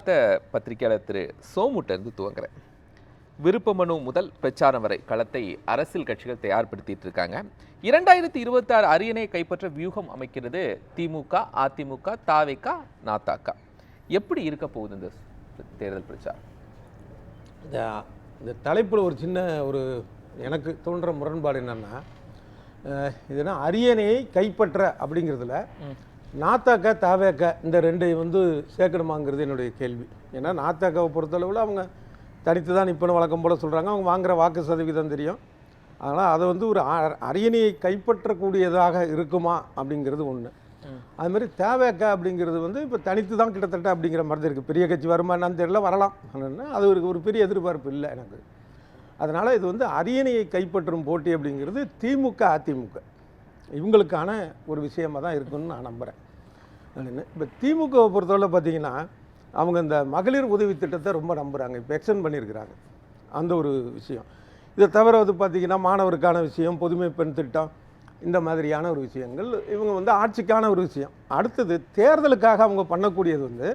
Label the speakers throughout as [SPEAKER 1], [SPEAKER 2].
[SPEAKER 1] பார்த்த பத்திரிகையாளர் திரு சோமுட்டேருந்து துவங்குறேன். விருப்ப மனு முதல் பிரச்சாரம் வரை களத்தை அரசியல் கட்சிகள் தயார்படுத்திட்டு இருக்காங்க. 2026 அரியணை கைப்பற்ற வியூகம் அமைக்கிறது திமுக, அதிமுக, தாவேகா, நாதாகா. எப்படி இருக்க போகுது இந்த தேர்தல் பிரச்சாரம்?
[SPEAKER 2] இந்த தலைப்பில் ஒரு சின்ன எனக்கு தோன்ற முரண்பாடு என்னன்னா, இதுனா அரியணையை கைப்பற்ற அப்படிங்கிறதுல நாதாகா, தாவேகா இந்த ரெண்டு சேர்க்கணுமாங்கிறது என்னுடைய கேள்வி. ஏன்னா நாதாகாவை பொறுத்தளவில் அவங்க தனித்து தான் நிற்பணும் வழக்கம் போல் சொல்கிறாங்க. அவங்க வாங்குகிற வாக்கு சதவீதம் தெரியும். அதனால் அதை ஒரு அரியணையை கைப்பற்றக்கூடியதாக இருக்குமா அப்படிங்கிறது ஒன்று. அதுமாதிரி தாவேகா அப்படிங்கிறது இப்போ தனித்து தான் கிட்டத்தட்ட அப்படிங்கிற மாதிரி தான் இருக்குது. பெரிய கட்சி வருமா என்னன்னு தெரியல, வரலாம். அது ஒரு பெரிய எதிர்பார்ப்பு இல்லை எனக்கு. அதனால் இது அரியணையை கைப்பற்றும் போட்டி அப்படிங்கிறது திமுக, அதிமுக இவங்களுக்கான ஒரு விஷயமாக தான் இருக்குன்னு நான் நம்புகிறேன். இப்போ திமுகவை பொறுத்தவரை பார்த்திங்கன்னா, அவங்க இந்த மகளிர் உதவி திட்டத்தை ரொம்ப நம்புகிறாங்க. இப்போ எக்ஸ்டெண்ட் பண்ணியிருக்கிறாங்க அந்த ஒரு விஷயம். இதை தவிர பார்த்திங்கன்னா மாணவருக்கான விஷயம், புதுமை பெண் திட்டம், இந்த மாதிரியான ஒரு விஷயங்கள் இவங்க ஆட்சிக்கான ஒரு விஷயம். அடுத்தது தேர்தலுக்காக அவங்க பண்ணக்கூடியது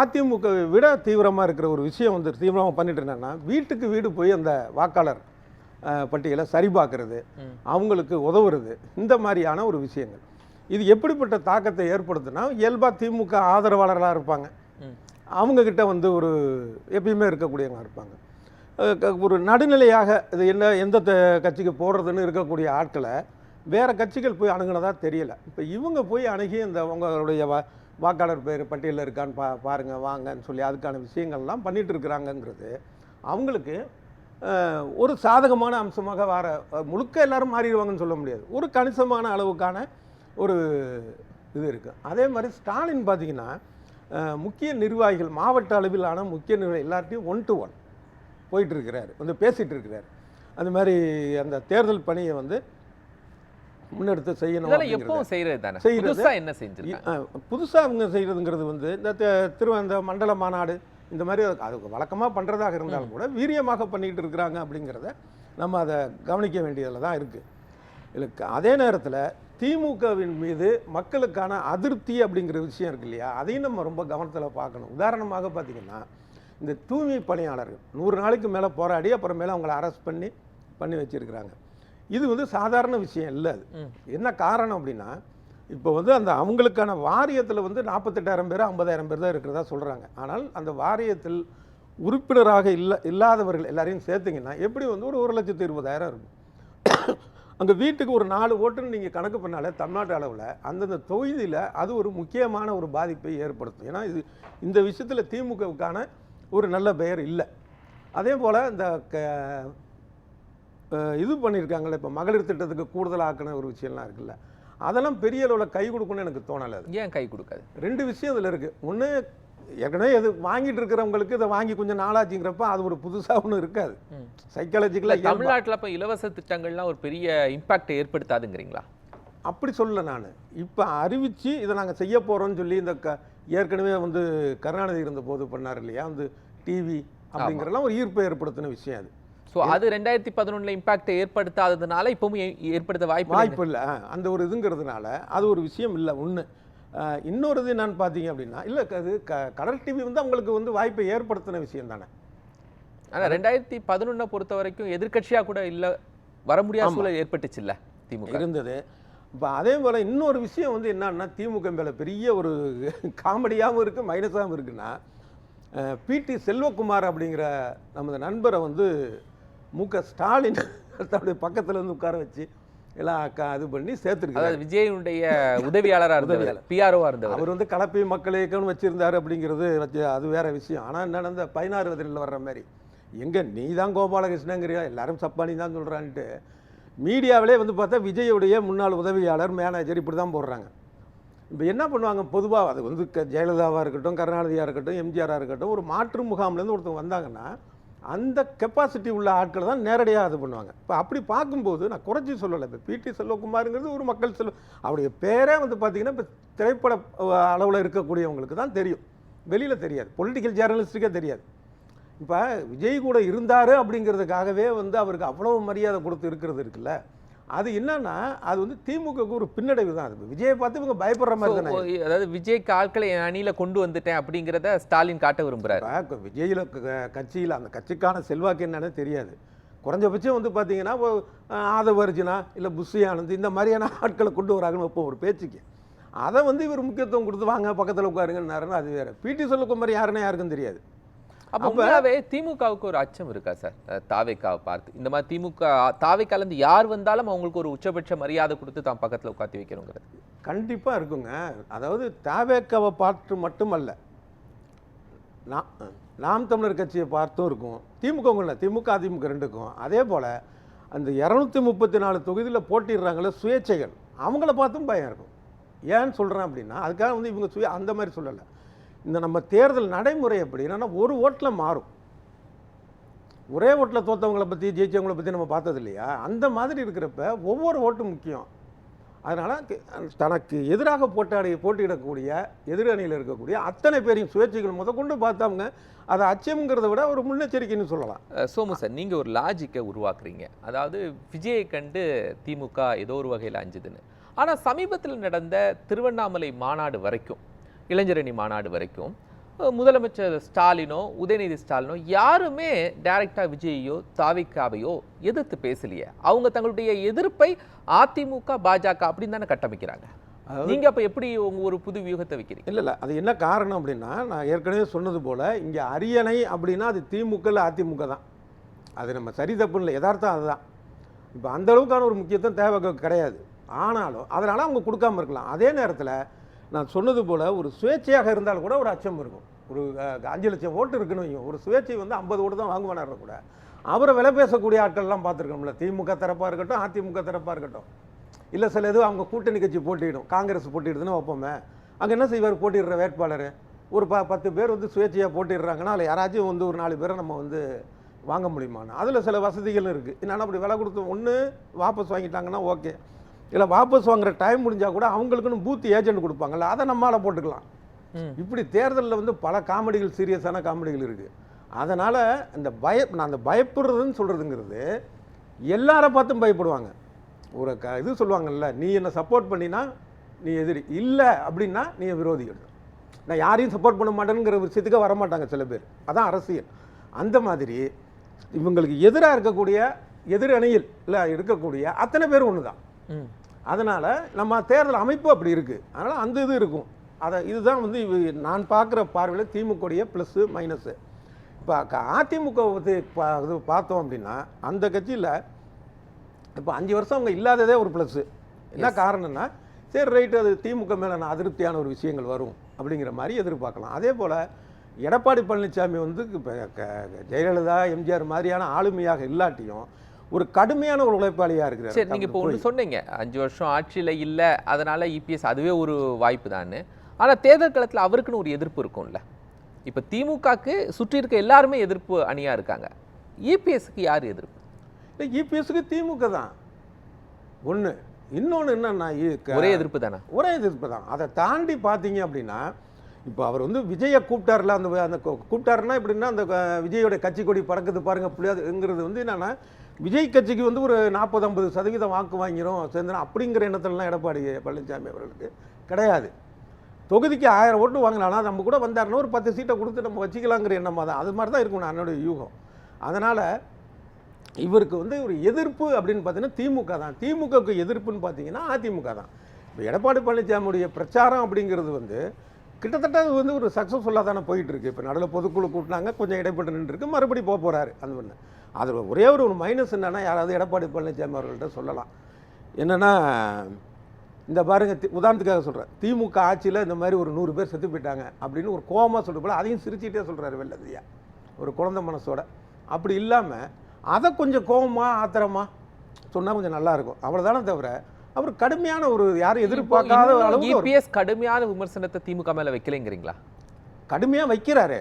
[SPEAKER 2] அதிமுகவை விட தீவிரமாக இருக்கிற ஒரு விஷயம் தீவிரமாக பண்ணிட்டு இருந்தாங்கன்னா, வீட்டுக்கு வீடு போய் அந்த வாக்காளர் பட்டியலை சரிபார்க்கறது, அவங்களுக்கு உதவுறது, இந்த மாதிரியான ஒரு விஷயங்கள். இது எப்படிப்பட்ட தாக்கத்தை ஏற்படுத்துனா, இயல்பாக திமுக ஆதரவாளர்களாக இருப்பாங்க, அவங்கக்கிட்ட ஒரு எப்பயுமே இருக்கக்கூடியவங்க இருப்பாங்க. ஒரு நடுநிலையாக இது எந்த கட்சிக்கு போடுறதுன்னு இருக்கக்கூடிய ஆட்களை வேறு கட்சிகள் போய் அணுகுனதாக தெரியலை. இப்போ இவங்க போய் அணுகி இந்த உங்களுடைய வாக்காளர் பேர் பட்டியலில் இருக்கான்னு பாருங்கள் வாங்கன்னு சொல்லி அதுக்கான விஷயங்கள்லாம் பண்ணிகிட்டு இருக்கிறாங்கங்கிறது அவங்களுக்கு ஒரு சாதகமான அம்சமாக முழுக்க எல்லாரும் மாறிடுவாங்கன்னு சொல்ல முடியாது. ஒரு கணிசமான அளவுக்கான ஒரு இது இருக்குது. அதே மாதிரி ஸ்டாலின் பார்த்திங்கன்னா, முக்கிய நிர்வாகிகள் மாவட்ட அளவிலான முக்கிய நிர்வாகிகள் எல்லார்ட்டையும் 1 to 1 போயிட்டுருக்கிறார், பேசிகிட்டு இருக்கிறார். அந்த மாதிரி அந்த தேர்தல் பணியை முன்னெடுத்து செய்யணும். புதுசாக அவங்க செய்கிறதுங்கிறது இந்த மண்டல மாநாடு இந்த மாதிரி அது வழக்கமாக பண்ணுறதாக இருந்தாலும் கூட வீரியமாக பண்ணிக்கிட்டு இருக்கிறாங்க அப்படிங்கிறத நம்ம அதை கவனிக்க வேண்டியதில் தான் இருக்குது. இதுக்கு அதே நேரத்தில் திமுகவின் மீது மக்களுக்கான அதிருப்தி அப்படிங்கிற விஷயம் இருக்கு இல்லையா, அதையும் நம்ம ரொம்ப கவனத்தில் பார்க்கணும். உதாரணமாக பார்த்திங்கன்னா, இந்த தூய்மை பணியாளர்கள் 100 நாளைக்கு மேலே போராடி அப்புறமேலே அவங்கள அரெஸ்ட் பண்ணி வச்சுருக்கிறாங்க. இது சாதாரண விஷயம் இல்லை. அது என்ன காரணம் அப்படின்னா, இப்போ அந்த அவங்களுக்கான வாரியத்தில் 48,000 பேர் 50,000 பேர் தான் இருக்கிறதா சொல்கிறாங்க. ஆனால் அந்த வாரியத்தில் உறுப்பினராக இல்லாதவர்கள் எல்லாரையும் சேர்த்திங்கன்னா எப்படி ஒரு 1,20,000 இருக்கும். அங்கே வீட்டுக்கு ஒரு 4 ஓட்டுன்னு நீங்கள் கணக்கு பண்ணாலே தமிழ்நாட்டு அளவில் அந்தந்த தொகுதியில் அது ஒரு முக்கியமான ஒரு பாதிப்பை ஏற்படுத்தும். ஏன்னா இந்த விஷயத்தில் திமுகவுக்கான ஒரு நல்ல பெயர் இல்லை. அதே போல் இந்த இது பண்ணியிருக்காங்களே, இப்போ மகளிர் திட்டத்துக்கு கூடுதலாக்கின ஒரு விஷயம்லாம் இருக்குல்ல, அதெல்லாம் பெரிய அளவில் கை கொடுக்கணும்னு எனக்கு தோணலை. அது
[SPEAKER 1] ஏன் கை கொடுக்காது?
[SPEAKER 2] 2 விஷயம் இதில் இருக்குது. ஒன்று, ஏற்கனவே இது வாங்கிட்டு இருக்கிறவங்களுக்கு இதை வாங்கி கொஞ்சம் நாளாச்சுங்கிறப்ப அது ஒரு புதுசாக ஒன்றும் இருக்காது. சைக்காலஜிக்கலாக
[SPEAKER 1] தமிழ்நாட்டில் இப்போ இலவச திட்டங்கள்லாம் ஒரு பெரிய இம்பாக்ட் ஏற்படுத்தாதுங்கிறீங்களா?
[SPEAKER 2] அப்படி சொல்லலை நான். இப்போ அறிவித்து இதை நாங்கள் செய்ய போகிறோம்னு சொல்லி இந்த ஏற்கனவே கருணாநிதி இருந்த போது பண்ணார் இல்லையா, டிவி அப்படிங்கிறலாம் ஒரு ஈர்ப்பை ஏற்படுத்தின விஷயம் அது.
[SPEAKER 1] ஸோ அது 2011 இம்பாக்ட் ஏற்படுத்தாததுனால இப்பவும் ஏற்படுத்த வாய்ப்பு
[SPEAKER 2] இல்லை. அந்த ஒரு இதுங்கிறதுனால அது ஒரு விஷயம் இல்லை. ஒன்று. இன்னொரு இது என்னன்னு பார்த்தீங்க அப்படின்னா, இல்லை அது கடல் டிவி அவங்களுக்கு வாய்ப்பை ஏற்படுத்தின விஷயம் தானே.
[SPEAKER 1] ஆனால் 2011 பொறுத்த வரைக்கும் எதிர்கட்சியாக கூட இல்லை, வர முடியாத சூழல் ஏற்பட்டுச்சு இல்லை, திமுக
[SPEAKER 2] இருந்தது. இப்போ அதே போல் இன்னொரு விஷயம் என்னன்னா, திமுக மேலே பெரிய ஒரு காமெடியாகவும் இருக்குது, மைனஸாகவும் இருக்குன்னா, பிடி செல்வகுமார் அப்படிங்கிற நமது நண்பரை மு.க. ஸ்டாலின் தன்னுடைய பக்கத்தில் உட்கார வச்சு எல்லாம் இது பண்ணி சேர்த்துருக்காரு.
[SPEAKER 1] விஜயனுடைய உதவியாளராக இருந்தவர், பிஆர்ஓவாக இருந்தவர்.
[SPEAKER 2] அவர் கலப்பை மக்கள் இயக்கம்னு வச்சுருந்தார் அப்படிங்கிறது அது வேறு விஷயம். ஆனால் என்னென்ன இந்த 16 வயதில் வர்ற மாதிரி எங்கே நீ தான் கோபாலகிருஷ்ணங்கிறியா, எல்லாரும் சப்பானி தான் சொல்கிறான்ட்டு மீடியாவிலே பார்த்தா விஜயுடைய முன்னாள் உதவியாளர், மேனேஜர் இப்படி தான் போடுறாங்க. இப்போ என்ன பண்ணுவாங்க பொதுவாக, அது ஜெயலலிதாவாக இருக்கட்டும், கருணாநிதியாக இருக்கட்டும், எம்ஜிஆராக இருக்கட்டும், ஒரு மாற்று முகாம்லேருந்து ஒருத்தவங்க வந்தாங்கன்னா அந்த கெப்பாசிட்டி உள்ள ஆட்களை தான் நேரடியாக இது பண்ணுவாங்க. இப்போ அப்படி பார்க்கும்போது நான் குறைச்சி சொல்லலை. இப்போ பிடி செல்வகுமாருங்கிறது ஒரு மக்கள் அவருடைய பேரே பார்த்திங்கன்னா இப்போ திரைப்பட அளவில் இருக்கக்கூடியவங்களுக்கு தான் தெரியும், வெளியில் தெரியாது, பொலிட்டிக்கல் ஜேர்னலிஸ்ட்டுக்கே தெரியாது. இப்போ விஜய் கூட இருந்தார் அப்படிங்கிறதுக்காகவே அவருக்கு அவ்வளோ மரியாதை கொடுத்து இருக்கிறது இருக்குல்ல, அது என்னன்னா அது வந்து திமுகவுக்கு ஒரு பின்னடைவு தான். அது விஜயை பார்த்து இவங்க பயப்படுற மாதிரி தானே.
[SPEAKER 1] அதாவது விஜய்க்கு ஆட்களை என் அணியில கொண்டு வந்துட்டேன் அப்படிங்கிறத ஸ்டாலின் காட்ட விரும்புறாரு.
[SPEAKER 2] இப்போ விஜயில் கட்சியில் அந்த கட்சிக்கான செல்வாக்கு என்னன்னு தெரியாது. குறைஞ்சபட்சம் வந்து பார்த்தீங்கன்னா ஆதவ அர்ஜுனா இல்லை புஷி ஆனந்த் இந்த மாதிரியான ஆட்களை கொண்டு வராங்கன்னு வைப்போம் ஒரு பேச்சுக்கு. அதை வந்து இவர் முக்கியத்துவம் கொடுத்து வாங்க பக்கத்தில் உட்காருங்கன்னாருன்னு அது வேறு. பிடி சொல்லுக்குமாரி யாருன்னு யாருக்கும் தெரியாது.
[SPEAKER 1] அப்போ உண்மையாவே திமுகவுக்கு ஒரு அச்சம் இருக்கா சார் தாவேக்காவை பார்த்து? இந்த மாதிரி திமுக தாவேக்காலேருந்து யார் வந்தாலும் அவங்களுக்கு ஒரு உச்சபட்ச மரியாதை கொடுத்து தான் பக்கத்தில் உட்காந்து வைக்கணுங்கிறது
[SPEAKER 2] கண்டிப்பாக இருக்குங்க. அதாவது தாவேக்காவை பார்த்து மட்டுமல்ல, நாம் தமிழர் கட்சியை பார்த்தும் இருக்கும். திமுக இல்லை, திமுக அதிமுக ரெண்டுக்கும். அதே போல் அந்த 234 தொகுதியில் போட்டிடுறாங்களே சுயேட்சைகள், அவங்கள பார்த்தும் பயம் இருக்கும். ஏன்னு சொல்கிறேன் அப்படின்னா அதுக்காக வந்து இவங்க அந்த மாதிரி சொல்லலை. இந்த நம்ம தேர்தல் நடைமுறை எப்படி என்னன்னா ஒரு ஓட்டில் மாறும். ஒரே ஓட்டில் தோற்றவங்களை பற்றி ஜெயிச்சவங்களை பற்றி நம்ம பார்த்தது இல்லையா? அந்த மாதிரி இருக்கிறப்ப ஒவ்வொரு ஓட்டும் முக்கியம். அதனால் தனக்கு எதிராக போட்டியிடக்கூடிய எதிரணியில் இருக்கக்கூடிய அத்தனை பேரையும் சுயேட்சைகள் முதற்கொண்டு பார்த்தவங்க அதை அச்சம்ங்கிறத விட ஒரு முன்னெச்சரிக்கைன்னு சொல்லலாம்.
[SPEAKER 1] சோமு சார், நீங்கள் ஒரு லாஜிக்கை உருவாக்குறீங்க. அதாவது விஜயை கண்டு திமுக ஏதோ ஒரு வகையில் அஞ்சுதுன்னு. ஆனால் சமீபத்தில் நடந்த திருவண்ணாமலை மாநாடு வரைக்கும், இளைஞரணி மாநாடு வரைக்கும் முதலமைச்சர் ஸ்டாலினோ உதயநிதி ஸ்டாலினோ யாருமே டைரக்டா விஜயையோ தாவிக்காவையோ எதிர்த்து பேசலையே. அவங்க தங்களுடைய எதிர்ப்பை அதிமுக பாஜக அப்படின்னு தானே கட்டமைக்கிறாங்க. நீங்க அப்ப எப்படி உங்க ஒரு புது வியூகத்தை வைக்கிறீங்க?
[SPEAKER 2] இல்லை அது என்ன காரணம் அப்படின்னா, நான் ஏற்கனவே சொன்னது போல இங்கே அரியணை அப்படின்னா அது திமுக இல்லை அதிமுக தான். அது நம்ம சரி தப்புன்னு இல்லை, யதார்த்தம் அதுதான். இப்போ அந்த அளவுக்கான ஒரு முக்கியத்துவம் தேவை கிடையாது. ஆனாலும் அதனால அவங்க கொடுக்காம இருக்கலாம். அதே நேரத்தில் நான் சொன்னது போல் ஒரு சுயேட்சையாக இருந்தாலும் கூட ஒரு அச்சம் இருக்கும். ஒரு 5 லட்சம் ஓட்டு இருக்குன்னு ஒரு சுயேட்சை வந்து 50 ஓட்டு தான் வாங்குவானார் கூட அவரை விலை பேசக்கூடிய ஆட்கள்லாம் பார்த்துருக்கோம்ல. திமுக தரப்பாக இருக்கட்டும், அதிமுக தரப்பாக இருக்கட்டும், இல்லை சில இது அவங்க கூட்டணி கட்சி போட்டியிடும், காங்கிரஸ் போட்டிடுதுன்னு வைப்போமே. அங்கே என்ன செய்வார்? போட்டிடுற வேட்பாளர் ஒரு 10 பேர் வந்து சுயேட்சையாக போட்டிடுறாங்கன்னா அதில் யாராச்சும் வந்து ஒரு 4 பேரை நம்ம வந்து வாங்க முடியுமான்னு. அதில் சில வசதிகள் இருக்குது. என்னென்னா அப்படி விலை கொடுத்து ஒன்று வாபஸ் வாங்கிட்டாங்கன்னா ஓகே, இல்லை வாபஸ் வாங்குற டைம் முடிஞ்சால் கூட அவங்களுக்குன்னு பூத் ஏஜென்ட் கொடுப்பாங்கல்ல, அதை நம்மளால் போட்டுக்கலாம். இப்படி தேர்தலில் வந்து பல காமெடிகள், சீரியஸான காமெடிகள் இருக்குது. அதனால் இந்த நான் அந்த பயப்படுறதுன்னு சொல்கிறதுங்கிறது எல்லாரை பார்த்தும் பயப்படுவாங்க. ஒரு இது சொல்லுவாங்கல்ல, நீ என்னை சப்போர்ட் பண்ணினா நீ எதிரி, இல்லை அப்படின்னா நீ விரோதிகள். நான் யாரையும் சப்போர்ட் பண்ண மாட்டேங்கிற விஷயத்துக்கு வரமாட்டாங்க சில பேர். அதான் அரசியல். அந்த மாதிரி இவங்களுக்கு எதிராக இருக்கக்கூடிய எதிரணியில் இல்லை இருக்கக்கூடிய அத்தனை பேர் ஒன்று தான். அதனால் நம்ம தேர்தல் அமைப்பு அப்படி இருக்குது. அதனால் அந்த இது இருக்கும். இதுதான் வந்து நான் பார்க்குற பார்வையில் திமுகவுடைய ப்ளஸ்ஸு மைனஸு. இப்போ அதிமுக பற்றி இது பார்த்தோம் அப்படின்னா அந்த கட்சியில் இப்போ 5 வருஷம் அவங்க இல்லாததே ஒரு ப்ளஸ்ஸு. என்ன காரணம்னா, சரி ரைட்டு, அது திமுக மேலே நான் அதிருப்தியான ஒரு விஷயங்கள் வரும் அப்படிங்கிற மாதிரி எதிர்பார்க்கலாம். அதே போல் எடப்பாடி பழனிசாமி வந்து இப்போ ஜெயலலிதா எம்ஜிஆர் மாதிரியான ஆளுமையாக இல்லாட்டியும் ஒரு கடுமையான ஒரு உழைப்பாளியாக இருக்கிறார்.
[SPEAKER 1] சரி, நீங்கள் இப்போ ஒன்று சொன்னீங்க, 5 வருஷம் ஆட்சியில் இல்லை, அதனால் இபிஎஸ் அதுவே ஒரு வாய்ப்பு தான். ஆனால் தேர்தல் காலத்தில் அவருக்குன்னு ஒரு எதிர்ப்பு இருக்கும்ல. இப்போ திமுகக்கு சுற்றி இருக்க எல்லாருமே எதிர்ப்பு அணியாக இருக்காங்க. இபிஎஸ்க்கு யார் எதிர்ப்பு?
[SPEAKER 2] இல்லை, இபிஎஸ்க்கு திமுக தான் ஒன்று. இன்னொன்று என்னன்னா
[SPEAKER 1] ஒரே எதிர்ப்பு தானே?
[SPEAKER 2] ஒரே எதிர்ப்பு தான். அதை தாண்டி பார்த்தீங்க அப்படின்னா இப்போ அவர் வந்து விஜயை கூப்பிட்டார்ல, அந்த கூப்பிட்டாருன்னா எப்படின்னா அந்த விஜயோட கட்சி கொடி பறக்குது பாருங்கள் புள்ளியாதுங்கிறது வந்து என்னென்னா விஜய் கட்சிக்கு வந்து ஒரு 40-50% வாக்கு வாங்கிடும் சேர்ந்தனா அப்படிங்கிற எண்ணத்துலலாம் எடப்பாடி பழனிசாமி அவர்களுக்கு கிடையாது. தொகுதிக்கு 1000 ஓட்டு வாங்கினாலும் நம்ம கூட வந்தாருன்னா ஒரு 10 சீட்டை கொடுத்து நம்ம வச்சுக்கலாங்கிற எண்ணமாக தான். அது மாதிரி தான் இருக்கும் என்னோட யூகம். அதனால் இவருக்கு வந்து ஒரு எதிர்ப்பு அப்படின்னு பார்த்தீங்கன்னா திமுக தான். திமுகவுக்கு எதிர்ப்புன்னு பார்த்தீங்கன்னா அதிமுக தான். இப்போ எடப்பாடி பழனிசாமியுடைய பிரச்சாரம் அப்படிங்கிறது வந்து கிட்டத்தட்ட அது வந்து ஒரு சக்ஸஸ்ஃபுல்லாக தானே போயிட்டுருக்கு. இப்போ நடுவில் பொதுக்குழு கூட்டினாங்க, கொஞ்சம் இடைப்பட்டு நின்றுருக்கு, மறுபடி போகிறாரு. அந்த ஒன்று. அது ஒரே ஒரு மைனஸ் என்னென்னா, யாராவது எடப்பாடி பழனிசாமி அவர்கள்ட்ட சொல்லலாம் என்னென்னா, இந்த பாருங்க, உதாரணத்துக்காக சொல்கிறேன், திமுக ஆட்சியில் இந்த மாதிரி ஒரு 100 பேர் செத்து போயிட்டாங்க அப்படின்னு ஒரு கோபமாக சொல்லிட்டு போல அதையும் சிரிச்சிட்டே சொல்கிறாரு வெள்ளதியா, ஒரு குழந்தை மனசோட. அப்படி இல்லாமல் அதை கொஞ்சம் கோபமாக ஆத்திரமாக சொன்னால் கொஞ்சம் நல்லாயிருக்கும். அவ்வளோதானே தவிர அவர் கடுமையான ஒரு யாரும் எதிர்பார்க்காத அளவுக்கு
[SPEAKER 1] இபிஎஸ் கடுமையான விமர்சனத்தை திமுக மேலே வைக்கலைங்கிறீங்களா?
[SPEAKER 2] கடுமையாக வைக்கிறாரு.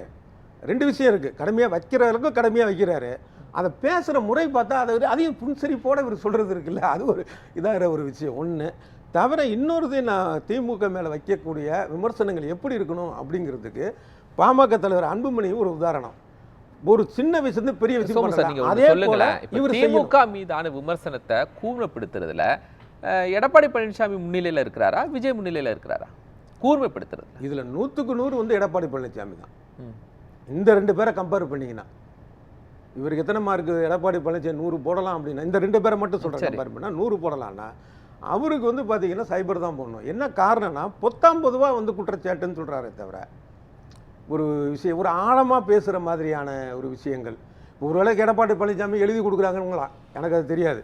[SPEAKER 2] 2 விஷயம் இருக்குது. கடுமையாக வைக்கிறவர்களுக்கும் கடுமையாக வைக்கிறாரு. அதை பேசுகிற முறை பார்த்தா அதையும் புன்சரிப்போடு இவர் சொல்கிறது இருக்குல்ல, அது ஒரு இதாக ஒரு விஷயம் ஒன்று. தவிர இன்னொரு நான் திமுக மேலே வைக்கக்கூடிய விமர்சனங்கள் எப்படி இருக்கணும் அப்படிங்கிறதுக்கு பாமக தலைவர் அன்புமணி ஒரு உதாரணம். ஒரு சின்ன விஷயம் பெரிய விஷயம்
[SPEAKER 1] சோமு சார்,
[SPEAKER 2] பண்ணலாம்.
[SPEAKER 1] நீங்க ஒண்ணு
[SPEAKER 2] அதே போல
[SPEAKER 1] சொல்லுங்களேன். இப்ப
[SPEAKER 2] இவர் செய்யணும்.
[SPEAKER 1] திமுக மீதான விமர்சனத்தை கூர்மைப்படுத்துறதுல எடப்பாடி பழனிசாமி முன்னிலையில இருக்கிறாரா, விஜய் முன்னிலையில இருக்கிறாரா? கூர்மைப்படுத்துறது
[SPEAKER 2] இதுல 100க்கு 100 வந்து எடப்பாடி பழனிசாமி தான். இந்த 2 பேரை கம்பேர் பண்ணீங்கன்னா இவருக்கு எத்தனை மார்க்கு எடப்பாடி பழனிசாமி 100 போடலாம் அப்படின்னா, இந்த 2 பேரை மட்டும் சொல்றேன்,
[SPEAKER 1] சரி.
[SPEAKER 2] கம்பேர் பண்ணா 100 போடலாம்னா அவருக்கு வந்து பாத்தீங்கன்னா சைபர் தான் போடணும். என்ன காரணம்னா பொத்தாம் பொதுவா வந்து குற்றச்சாட்டுன்னு சொல்றாரே தவிர ஒரு விஷயம் ஒரு ஆழமா பேசுற மாதிரியான ஒரு விஷயங்கள் ஒருவேளை எடப்பாடி பழனிசாமி எழுதி கொடுக்குறாங்கங்களா எனக்கு அது தெரியாது.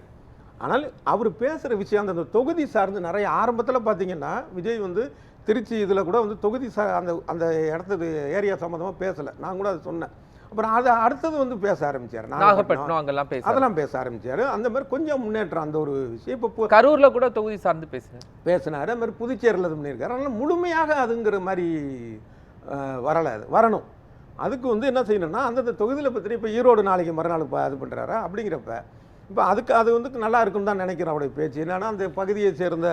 [SPEAKER 2] ஆனால் அவர் பேசுகிற விஷயம் அந்த தொகுதி சார்ந்து நிறைய ஆரம்பத்தில் பார்த்தீங்கன்னா விஜய் வந்து திருச்சி இதில் கூட வந்து தொகுதி அந்த அந்த இடத்துக்கு ஏரியா சம்மந்தமாக பேசலை, நான் கூட அதை சொன்னேன். அப்புறம் அதை அடுத்தது வந்து பேச ஆரம்பிச்சார்,
[SPEAKER 1] நாகப்பட்டினம் அங்கெல்லாம்
[SPEAKER 2] அதெல்லாம் பேச ஆரம்பிச்சார். அந்த மாதிரி கொஞ்சம் முன்னேற்றம் அந்த ஒரு விஷயம் இப்போ
[SPEAKER 1] கரூர்ல கூட தொகுதி சார்ந்து
[SPEAKER 2] பேசினார். அது மாதிரி புதுச்சேரியில் இது பண்ணியிருக்காரு. அதனால் முழுமையாக அதுங்கிற மாதிரி வரலை, அது வரணும். அதுக்கு வந்து என்ன செய்யணும்னா அந்தந்த தொகுதியில் பற்றி இப்போ ஈரோடு நாளைக்கு மறுநாள் இது பண்ணுறாரா அப்படிங்கிறப்ப இப்போ அதுக்கு அது வந்து நல்லா இருக்குன்னு தான் நினைக்கிறேன் அவருடைய பேச்சு. என்னன்னா அந்த பகுதியை சேர்ந்த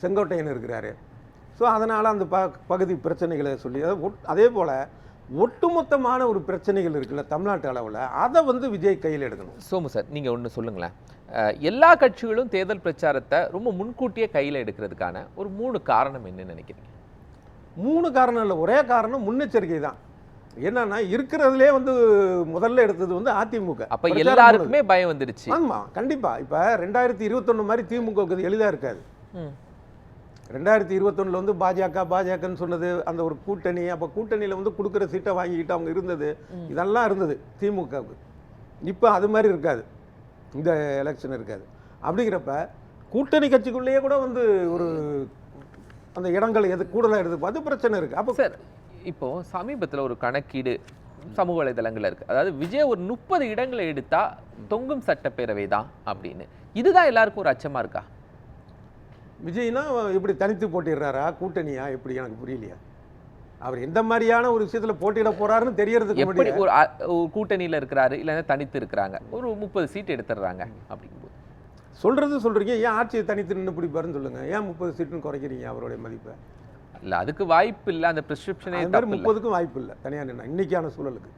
[SPEAKER 2] செங்கோட்டையன் இருக்கிறாரு. ஸோ அதனால் அந்த பகுதி பிரச்சனைகளை சொல்லி அதே போல் ஒட்டுமொத்தமான ஒரு பிரச்சனைகள் இருக்குல்ல தமிழ்நாட்டு அளவில், அதை வந்து விஜய் கையில் எடுக்கணும்.
[SPEAKER 1] சோமு சார், நீங்கள் ஒன்று சொல்லுங்களேன். எல்லா கட்சிகளும் தேர்தல் பிரச்சாரத்தை ரொம்ப முன்கூட்டியே கையில் எடுக்கிறதுக்கான ஒரு 3 காரணம் என்னன்னு நினைக்கிறீங்க?
[SPEAKER 2] 3 காரணம் இல்லை, ஒரே காரணம் முன்னெச்சரிக்கை தான். என்னன்னா இருக்கிறதுலே வந்து முதல்ல எடுத்தது வந்து அதிமுக.
[SPEAKER 1] அப்ப எல்லாருக்குமே பயம் வந்துருச்சு.
[SPEAKER 2] ஆமா கண்டிப்பா. இப்ப 2021 மாதிரி திமுக எளிதா இருக்காது. 2021 வந்து பாஜகன்னு சொன்னது அந்த ஒரு கூட்டணி. அப்ப கூட்டணியில வந்து கொடுக்குற சீட்டை வாங்கிக்கிட்டு அவங்க இருந்தது, இதெல்லாம் இருந்தது திமுகவுக்கு. இப்ப அது மாதிரி இருக்காது, இந்த எலெக்ஷன் இருக்காது. அப்படிங்கிறப்ப கூட்டணி கட்சிக்குள்ளேயே கூட வந்து ஒரு அந்த இடங்கள் எது கூடுதலாக எடுத்து அது பிரச்சனை இருக்கு. அப்போ
[SPEAKER 1] சார், இப்போ சமீபத்தில் ஒரு கணக்கீடு சமூக வலைதளங்கள் இருக்கு, அதாவது விஜய் ஒரு 30 இடங்களை எடுத்தா தொங்கும் சட்டப்பேரவை தான் அப்படின்னு. இதுதான் எல்லாருக்கும் ஒரு அச்சமா இருக்கா?
[SPEAKER 2] விஜய்னா இப்படி தனித்து போட்டிடுறாரா, கூட்டணியா, எப்படி எனக்கு புரியலையா? அவர் எந்த மாதிரியான ஒரு விஷயத்துல போட்டியிட போறாருன்னு தெரியறதுக்கு
[SPEAKER 1] எப்படி ஒரு கூட்டணியில இருக்கிறாரு இல்லைன்னா தனித்து இருக்கிறாங்க, ஒரு 30 சீட் எடுத்துடுறாங்க அப்படிங்கும்போது
[SPEAKER 2] சொல்றீங்க, ஏன் ஆட்சியை தனித்து நின்று பிடிப்பாருன்னு சொல்லுங்க. ஏன் 30 சீட்டுன்னு குறைக்கிறீங்க அவருடைய மதிப்பை?
[SPEAKER 1] இல்ல, அதுக்கு வாய்ப்பு இல்லை, அந்த பிரிஸ்கிரிப்ஷனே
[SPEAKER 2] 30க்கும் வாய்ப்பு இல்லை தனியா நின்னா இன்னைக்கான சூழலுக்கு.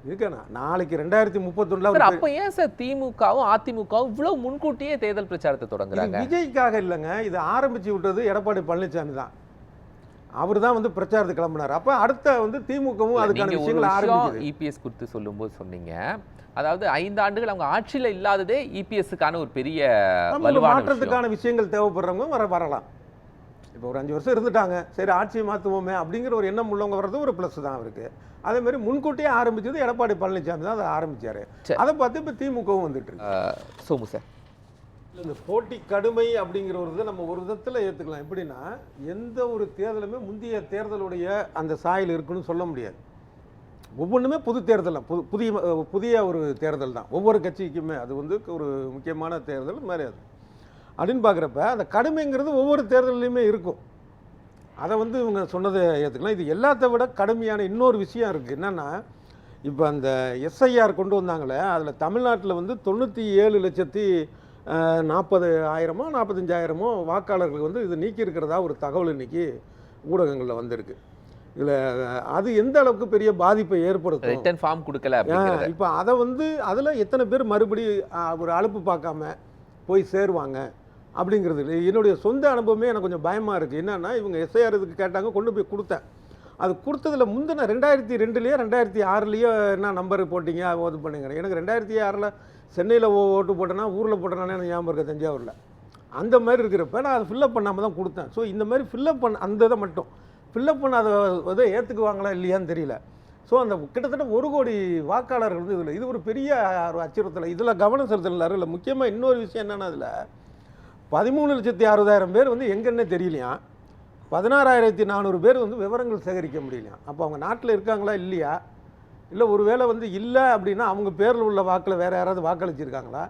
[SPEAKER 2] இருக்கா நாளைக்கு 2031
[SPEAKER 1] அப்ப ஏன் சார் திமுகவும் அதிமுகவும் இவ்வளவு முன்கூட்டியே தேர்தல் பிரச்சாரத்தை தொடங்குறாங்க?
[SPEAKER 2] விஜய்க்காக இல்லைங்க, இது ஆரம்பிச்சு விட்டது எடப்பாடி பழனிசாமி தான். அவர் தான் வந்து பிரச்சாரத்துக்கு கிளம்பினார். அப்ப அடுத்த வந்து திமுகவும் அதுக்கான விஷயங்கள் ஆரம்பிக்குது.
[SPEAKER 1] இபிஎஸ் குறித்து சொல்லும்போது சொன்னீங்க, அதாவது 5 ஆண்டுகள் அவங்க ஆட்சியில இல்லாததே இபிஎஸ்க்கான ஒரு பெரிய
[SPEAKER 2] மாற்றத்துக்கான விஷயங்கள் தேவைப்படுறவங்க வரலாம். இப்போ ஒரு 5 வருஷம் இருந்துட்டாங்க, சரி ஆட்சியை மாற்றுவோமே அப்படிங்கிற ஒரு எண்ணம் உள்ளவங்க வர்றது ஒரு ப்ளஸ் தான் அவருக்கு. அதே மாதிரி முன்கூட்டியே ஆரம்பிச்சது எடப்பாடி பழனிசாமி தான் அதை ஆரம்பிச்சாரு. அதை பார்த்து இப்போ திமுகவும் வந்துட்டு இருக்கு.
[SPEAKER 1] சோமு சார்,
[SPEAKER 2] இந்த போட்டி கடுமை அப்படிங்கிற ஒரு இதை நம்ம ஒரு விதத்தில் ஏற்றுக்கலாம். எப்படின்னா எந்த ஒரு தேர்தலுமே முந்தைய தேர்தலுடைய அந்த சாயல் இருக்குன்னு சொல்ல முடியாது. ஒவ்வொன்றுமே புது தேர்தல் தான், புதிய ஒரு தேர்தல் தான் ஒவ்வொரு கட்சிக்குமே. அது வந்து ஒரு முக்கியமான தேர்தல் மாதிரி அது அப்படின்னு பார்க்குறப்ப அந்த கடுமைங்கிறது ஒவ்வொரு தேர்தலையுமே இருக்கும். அதை வந்து இவங்க சொன்னதை ஏற்றுக்கலாம். இது எல்லாத்த விட கடுமையான இன்னொரு விஷயம் இருக்குது. என்னென்னா இப்போ அந்த எஸ்ஐஆர் கொண்டு வந்தாங்களே, அதில் தமிழ்நாட்டில் வந்து 97,40,000 45,000 வாக்காளர்கள் வந்து இது நீக்கி இருக்கிறதா ஒரு தகவல் இன்னைக்கு ஊடகங்களில் வந்திருக்கு. இதில் அது எந்த அளவுக்கு பெரிய பாதிப்பை ஏற்படுத்தும்,
[SPEAKER 1] ரிட்டன் ஃபார்ம் கொடுக்கல.
[SPEAKER 2] இப்போ அதை வந்து அதில் எத்தனை பேர் மறுபடி ஒரு அலுப்பு பார்க்காம போய் சேருவாங்க அப்படிங்கிறது என்னுடைய சொந்த அனுபவமே எனக்கு கொஞ்சம் பயமாக இருக்குது. என்னென்னா இவங்க எஸ்ஐஆர் இதுக்கு கேட்டாங்க, கொண்டு போய் கொடுத்தேன். அது கொடுத்ததில் முந்தின 2002 2006 என்ன நம்பர் போட்டிங்க இது பண்ணுங்க. எனக்கு 2006 சென்னையில் ஓட்டு போட்டேன்னா ஊரில் போட்டேனானே எனக்கு ஞாபகம் இருக்க, தஞ்சாவூரில் அந்த மாதிரி இருக்கிறப்ப நான் அதை ஃபில்லப் பண்ணாமல் தான் கொடுத்தேன். ஸோ இந்த மாதிரி ஃபில்லப் பண்ண அந்த இதை மட்டும் ஃபில்லப் பண்ண அதை ஏற்றுக்குவாங்களா இல்லையான்னு தெரியல. ஸோ அந்த கிட்டத்தட்ட 1 கோடி வாக்காளர்கள் வந்து இதில் இது ஒரு பெரிய ஒரு அச்சுறுத்தல். இதில் கவனம் செலுத்தலாரு இல்லை. முக்கியமாக இன்னொரு விஷயம் என்னென்னா அதில் 13,60,000 பேர் வந்து எங்கன்னே தெரியலையா, 16,400 பேர் வந்து விவரங்கள் சேகரிக்க முடியலையா. அப்போ அவங்க நாட்டில் இருக்காங்களா இல்லையா, இல்லை ஒரு வேளை வந்து இல்லை அப்படின்னா அவங்க பேரில் உள்ள வாக்கில் வேறு யாராவது வாக்களிச்சிருக்காங்களா,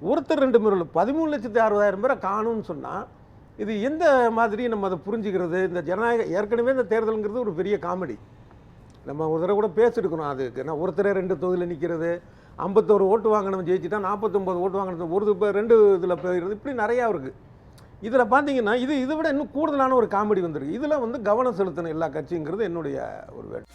[SPEAKER 2] ஒருத்தர் 2 பேர் 13,60,000 பேரை காணும்னு சொன்னால் இது எந்த மாதிரி நம்ம அதை புரிஞ்சுக்கிறது? இந்த ஜனநாயக ஏற்கனவே இந்த தேர்தலுங்கிறது ஒரு பெரிய காமெடி. நம்ம ஒரு தடவை கூட பேசியிருக்கணும். அதுக்கு நான் ஒருத்தரே 2 தொகுதியில் நிற்கிறது, 51 ஓட்டு வாங்கினவன் ஜெயிச்சுட்டா 49 ஓட்டு வாங்கினது, ஒரு 2 இதில் போயிடுறது, இப்படி நிறையா இருக்குது. இதில் பார்த்தீங்கன்னா இதை விட இன்னும் கூடுதலான ஒரு காமெடி வந்திருக்கு. இதில் வந்து கவனம் செலுத்தணும் எல்லா கட்சிங்கிறது என்னுடைய ஒரு வேட்பு.